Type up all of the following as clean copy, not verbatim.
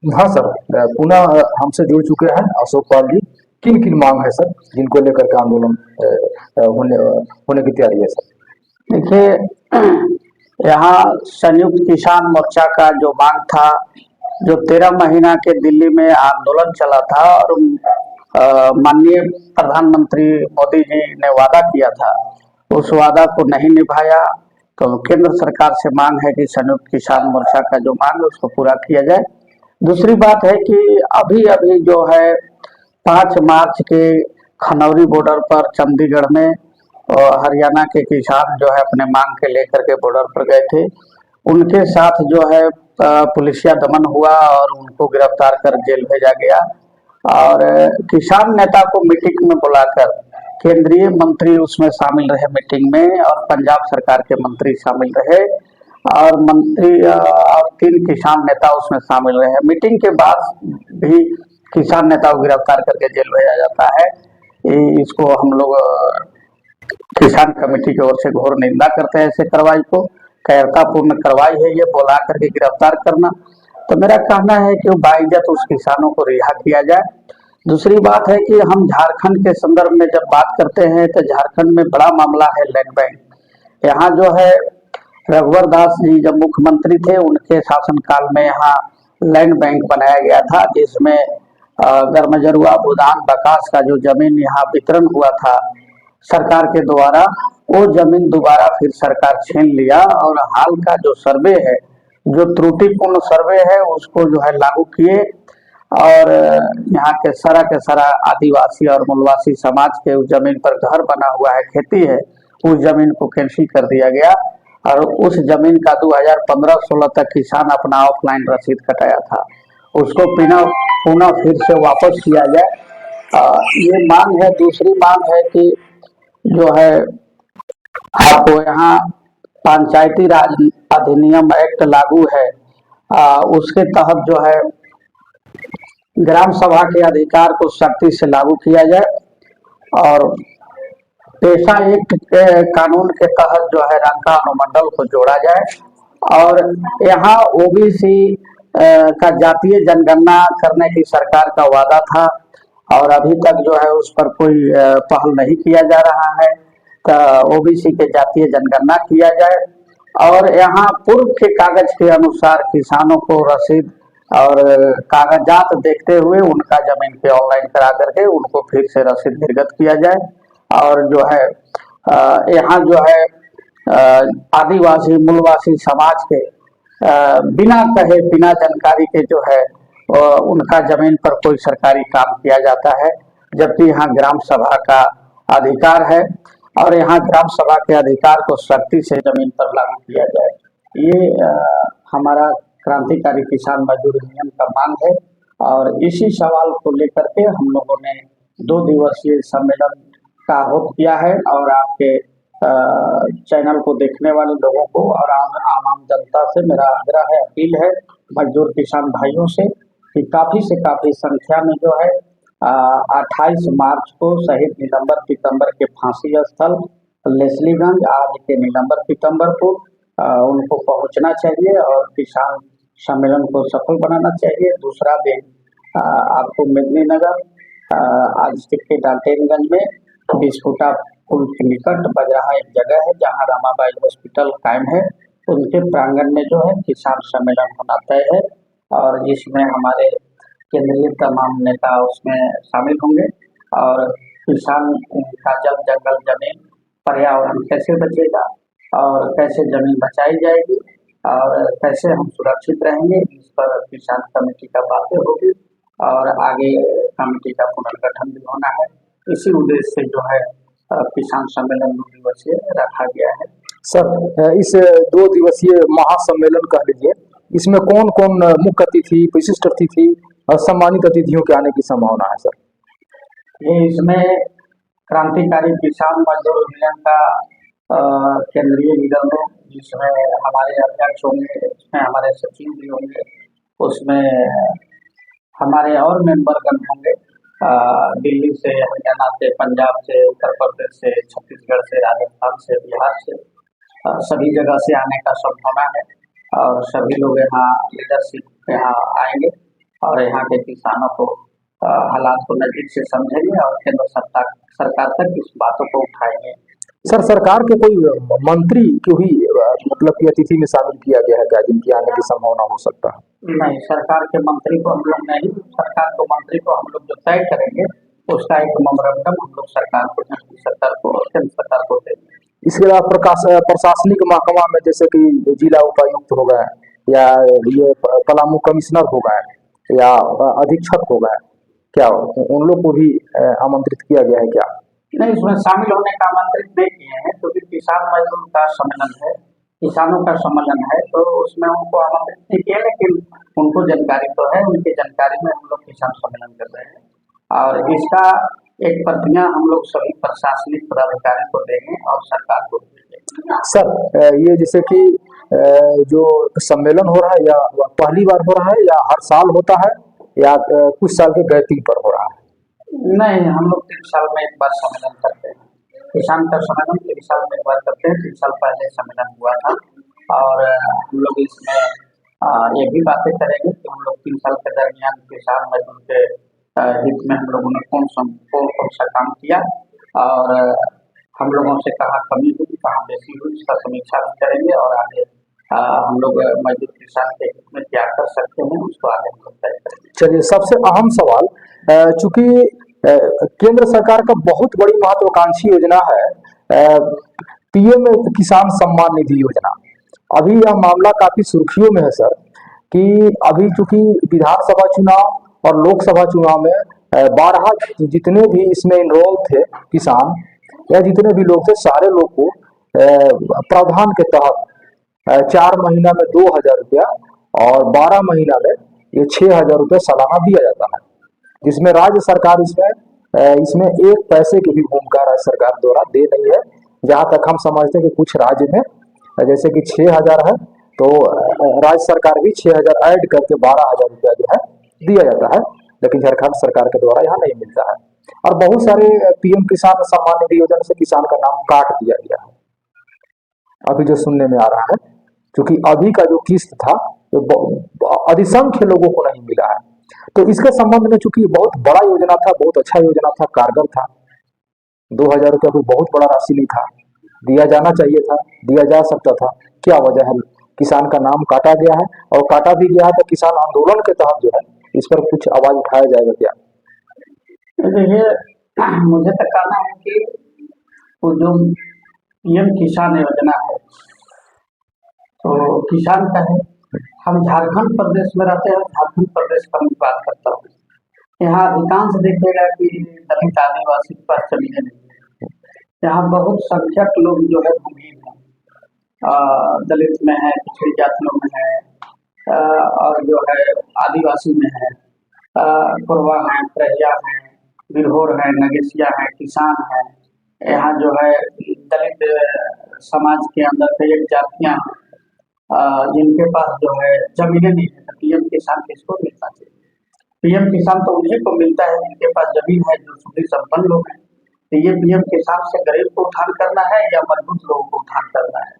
हाँ सर, पुनः हमसे जुड़ चुके हैं अशोक पाल जी। किन किन मांग है सर जिनको लेकर के आंदोलन होने की तैयारी है सर? देखिए, यहाँ संयुक्त किसान मोर्चा का जो मांग था, जो 13 महीना के दिल्ली में आंदोलन चला था और माननीय प्रधानमंत्री मोदी जी ने वादा किया था, उस वादा को नहीं निभाया। तो केंद्र सरकार से मांग है कि संयुक्त किसान मोर्चा का जो मांग है उसको पूरा किया जाए। दूसरी बात है कि अभी अभी जो है 5 मार्च के खनौरी बॉर्डर पर चंडीगढ़ में हरियाणा के किसान जो है अपने मांग के लेकर के बॉर्डर पर गए थे। उनके साथ जो है पुलिसिया दमन हुआ और उनको गिरफ्तार कर जेल भेजा गया। और किसान नेता को मीटिंग में बुलाकर केंद्रीय मंत्री उसमें शामिल रहे मीटिंग में, और पंजाब सरकार के मंत्री शामिल रहे, और मंत्री और 3 किसान नेता उसमें शामिल रहे। मीटिंग के बाद भी किसान नेता को गिरफ्तार करके जेल भेजा जाता है। इसको हम लोग किसान कमेटी की ओर से घोर निंदा करते हैं ऐसे कार्रवाई को। कायरतापूर्ण कार्रवाई है ये, बुला करके गिरफ्तार करना। तो मेरा कहना है कि बाइज्जत उस किसानों को रिहा किया जाए। दूसरी बात है कि हम झारखंड के संदर्भ में जब बात करते हैं तो झारखंड में बड़ा मामला है लैंड बैंक। यहाँ जो है रघुवर दास जी जब मुख्यमंत्री थे उनके शासनकाल में यहाँ लैंड बैंक बनाया गया था, जिसमें गर्मजरुआ बुदान बकास का जो जमीन यहाँ वितरण हुआ था सरकार के द्वारा, वो जमीन दोबारा फिर सरकार छीन लिया और हाल का जो सर्वे है, जो त्रुटिपूर्ण सर्वे है, उसको जो है लागू किए। और यहाँ के सारा आदिवासी और मूलवासी समाज के उस जमीन पर घर बना हुआ है, खेती है, उस जमीन को कैंसिल कर दिया गया। और उस जमीन का 2015-16 तक किसान अपना ऑफलाइन रसीद कटाया था, उसको पुनः पुनः फिर से वापस किया जाए। ये मांग है। दूसरी मांग है कि जो है आपको यहाँ पंचायती राज अधिनियम एक्ट लागू है, उसके तहत जो है ग्राम सभा के अधिकार को सख्ती से लागू किया जाए। और पेशा एक्ट के कानून के तहत जो है रंका अनुमंडल को जोड़ा जाए। और यहाँ ओबीसी का जातीय जनगणना करने की सरकार का वादा था और अभी तक जो है उस पर कोई पहल नहीं किया जा रहा है। तो ओबीसी के जातीय जनगणना किया जाए और यहाँ पूर्व के कागज के अनुसार किसानों को रसीद और कागजात देखते हुए उनका जमीन पे ऑनलाइन करा करके उनको फिर से रसीद निर्गत किया जाए। और जो है यहाँ जो है आदिवासी मूलवासी समाज के बिना कहे बिना जानकारी के जो है उनका जमीन पर कोई सरकारी काम किया जाता है, जबकि यहाँ ग्राम सभा का अधिकार है और यहाँ ग्राम सभा के अधिकार को सख्ती से जमीन पर लागू किया जाए। ये हमारा क्रांतिकारी किसान मजदूर यूनियन का मांग है। और इसी सवाल को लेकर के हम लोगों ने 2 दिवसीय सम्मेलन का आह्वान किया है। और आपके चैनल को देखने वाले लोगों को और आम जनता से मेरा आग्रह है, अपील है मजदूर किसान भाइयों से कि काफी से काफी संख्या में जो है 28 मार्च को शहीद नीलम्बर पीतम्बर के फांसी स्थल लेस्लीगंज आज के नीलम्बर पीतम्बर को उनको पहुंचना चाहिए और किसान सम्मेलन को सफल बनाना चाहिए। दूसरा दिन आपको मेदिनीनगर आज के डाल्टेनगंज में बिस्कुटा पुल के निकट बजराहा एक जगह है जहां रमाबाई हॉस्पिटल कायम है, उनके प्रांगण में जो है किसान सम्मेलन होना तय है। और जिसमें हमारे केंद्रीय तमाम नेता उसमें शामिल होंगे। और किसान का जल जंगल जमीन पर्यावरण कैसे बचेगा और कैसे जमीन बचाई जाएगी और कैसे हम सुरक्षित रहेंगे, इस पर किसान कमेटी का बातें होगी और आगे कमेटी का पुनर्गठन भी होना है। इसी उद्देश्य से जो है किसान सम्मेलन 2 दिवसीय रखा गया है। सर, इस 2 दिवसीय महासम्मेलन कह लीजिए, इसमें कौन कौन मुख्य अतिथि, विशिष्ट अतिथि और सम्मानित अतिथियों के आने की संभावना है सर? ये इसमें क्रांतिकारी किसान मजदूर यूनियन का केंद्रीय लीडर लोग, जिसमें हमारे अध्यक्ष होंगे, इसमें हमारे सचिव भी होंगे, उसमें हमारे और मेंबरगण होंगे दिल्ली से, हरियाणा से, पंजाब से, उत्तर प्रदेश से, छत्तीसगढ़ से, राजस्थान से, बिहार से, सभी जगह से आने का संभावना है। और सभी लोग यहाँ लीडरशिप यहाँ आएंगे और यहाँ के किसानों को हालात को नजदीक से समझेंगे और केंद्र सरकार तक इस बातों को उठाएंगे। सर, सरकार के कोई मंत्री को भी मतलब कि अतिथि में शामिल किया गया है क्या, जिनकी आने की संभावना हो सकता है? नहीं, सरकार के मंत्री को हम लोग नहीं, सरकार को मंत्री को हम लोग जो तय करेंगे उसका एक मेमोरेंडम हम लोग सरकार को, सरकार को और केंद्र सरकार को देंगे। इसके अलावा प्रशासनिक महकमा में जैसे कि जिला उपायुक्त हो गए या ये पलामू कमिश्नर हो गए या अधीक्षक हो गए, क्या उन लोग को भी आमंत्रित किया गया है क्या? नहीं, इसमें शामिल होने का आमंत्रित नहीं किए हैं क्योंकि किसान मजदूर का सम्मेलन है, किसानों का सम्मेलन है, तो उसमें उनको आमंत्रित नहीं किया, लेकिन उनको जानकारी तो है, उनकी जानकारी में हम लोग किसान सम्मेलन कर रहे हैं और इसका एक प्रतिज्ञा हम लोग सभी प्रशासनिक पदाधिकारी को देंगे और सरकार को देंगे। सर, ये जैसे कि जो सम्मेलन हो रहा है या पहली बार हो रहा है या हर साल होता है या कुछ साल के गैपिंग पर हो रहा है? नहीं, हम लोग 3 साल में एक बार सम्मेलन करते हैं, किसान का सम्मेलन 3 साल में एक बार करते हैं। 3 साल पहले सम्मेलन हुआ था और हम लोग इसमें ये भी बातें करेंगे कि हम लोग 3 साल के दरमियान किसान मजदूर के हित में हम लोगों ने कौन सा काम किया और हम लोगों से कहाँ कमी हुई, कहाँ बेसी हुई, इसका समीक्षा भी करेंगे और आगे हम लोग मजदूर किसान के हित में क्या कर सकते हैं उसको आगे हम लोग तय करेंगे। चलिए, सबसे अहम सवाल, चूंकि केंद्र सरकार का बहुत बड़ी महत्वाकांक्षी योजना है पीएम किसान सम्मान निधि योजना। अभी यह मामला काफी सुर्खियों में है सर, कि अभी चूंकि विधानसभा चुनाव और लोकसभा चुनाव में 12 जितने भी इसमें इनरोल थे किसान या जितने भी लोग थे, सारे लोग को प्रावधान के तहत 4 महीना में 2,000 रुपया और 12 महीना में ये 6,000 रुपया सालाना दिया जाता है, जिसमें राज्य सरकार इसमें एक पैसे की भी भूमिका राज्य सरकार द्वारा दे रही है। जहां तक हम समझते हैं कि कुछ राज्य में जैसे कि 6,000 है तो राज्य सरकार भी 6,000 ऐड करके 12,000 रुपया जो है दिया जाता है, लेकिन झारखंड सरकार के द्वारा यहाँ नहीं मिलता है। और बहुत सारे पीएम किसान सम्मान निधि योजना से किसान का नाम काट दिया गया है, अभी जो सुनने में आ रहा है, क्योंकि अभी का जो किस्त था तो अधिसंख्य लोगों को नहीं मिला है। तो इसके संबंध में चूंकि बहुत बड़ा योजना था, बहुत अच्छा योजना था, कारगर था, 2,000 रुपया कोई बहुत बड़ा राशि नहीं था, दिया जाना चाहिए था, दिया जा सकता था। क्या वजह है किसान का नाम काटा गया है? और काटा भी गया है तो किसान आंदोलन के तहत जो है इस पर कुछ आवाज उठाया जाएगा क्या? देखिए, मुझे तो कहना है कि वो जो पीएम किसान योजना है तो किसान का है, हम झारखंड प्रदेश में रहते हैं, झारखंड प्रदेश का मैं बात करता हूँ। यहाँ अधिकांश देखिएगा कि दलित आदिवासी के पास जमीनें नहीं है, यहाँ बहुत संख्यक लोग जो है भूमिहीन है, दलित में है, पिछड़ी जातियों में है और जो है आदिवासी में है, कोरवा है, प्रहिया है, बिरहोर है, नगेसिया है, किसान है। यहाँ जो है दलित समाज के अंदर कई एक जातियाँ जिनके पास जो है जमीनें नहीं है, तो पीएम किसान किसको मिलना चाहिए? पीएम किसान तो उन्हीं को मिलता है जिनके पास जमीन है, जो सुधि संपन्न लोग हैं। तो ये पीएम किसान से गरीब को उत्थान करना है या मजबूत लोगों को उत्थान करना है?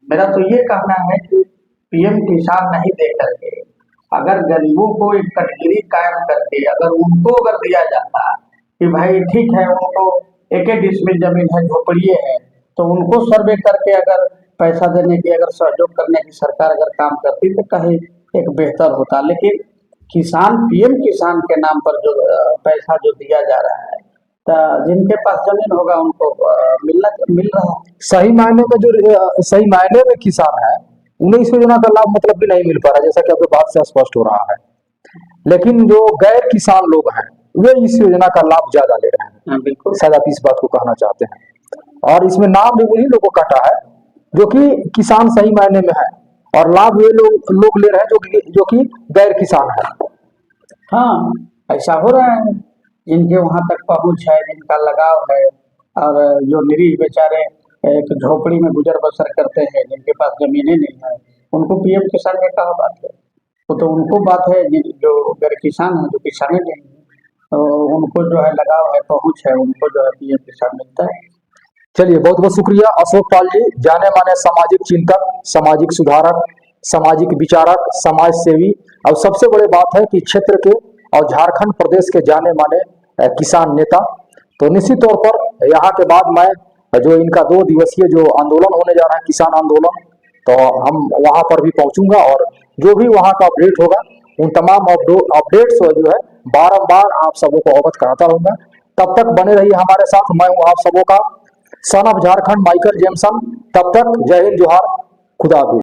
मेरा तो ये कहना है कि पीएम किसान नहीं दे करके अगर गरीबों को एक कैटेगरी कायम करके अगर उनको अगर दिया जाता कि भाई ठीक है, उनको 1-1 डिसमिल जमीन है, झोपड़िए है, तो उनको सर्वे करके अगर पैसा देने की, अगर सहयोग करने की सरकार अगर काम करती तो कहीं एक बेहतर होता। लेकिन किसान, पीएम किसान के नाम पर जो पैसा जो दिया जा रहा है, तो जिनके पास जमीन होगा उनको मिल रहा है। सही मायने में जो सही मायने में किसान है उन्हें इस योजना का लाभ मतलब भी नहीं मिल पा रहा, जैसा कि आपके बात से स्पष्ट हो रहा है। लेकिन जो गैर किसान लोग हैं वे इस योजना का लाभ ज्यादा ले रहे हैं। बिल्कुल, शायद आप इस बात को कहना चाहते हैं। और इसमें नाम भी उन्हीं लोगों को काटा है जो कि किसान सही मायने में है, और लाभ वे लोग ले रहे हैं जो कि गैर किसान है। हाँ, ऐसा हो रहा है। जिनके वहां तक पहुंच है, जिनका लगाव है, और जो निरीह बेचारे एक झोपड़ी में गुजर बसर करते हैं, जिनके पास जमीनें नहीं है, उनको पीएम किसान में कहा बात है? वो तो उनको बात है जो गैर किसान है, जो किसाने नहीं है, तो उनको जो है लगाव है, पहुंच है, उनको जो है पीएम किसान मिलता है। चलिए, बहुत बहुत शुक्रिया अशोक पाल जी, जाने माने सामाजिक चिंतक, सामाजिक सुधारक, सामाजिक विचारक, समाज सेवी, और सबसे बड़ी बात है कि क्षेत्र के और झारखंड प्रदेश के जाने माने किसान नेता। तो निश्चित तौर पर यहाँ के बाद मैं जो इनका 2 दिवसीय जो आंदोलन होने जा रहा है, किसान आंदोलन, तो हम वहां पर भी पहुंचूंगा और जो भी वहां का अपडेट होगा उन तमाम अपडेट्स जो है बारंबार आप सबों को अवगत कराता रहूंगा। तब तक बने रहिए हमारे साथ। मैं हूं आप सबों का son of Jharkhand Michael Jameson. तब तक जय हिंद, जोहार, खुदा हाफिज।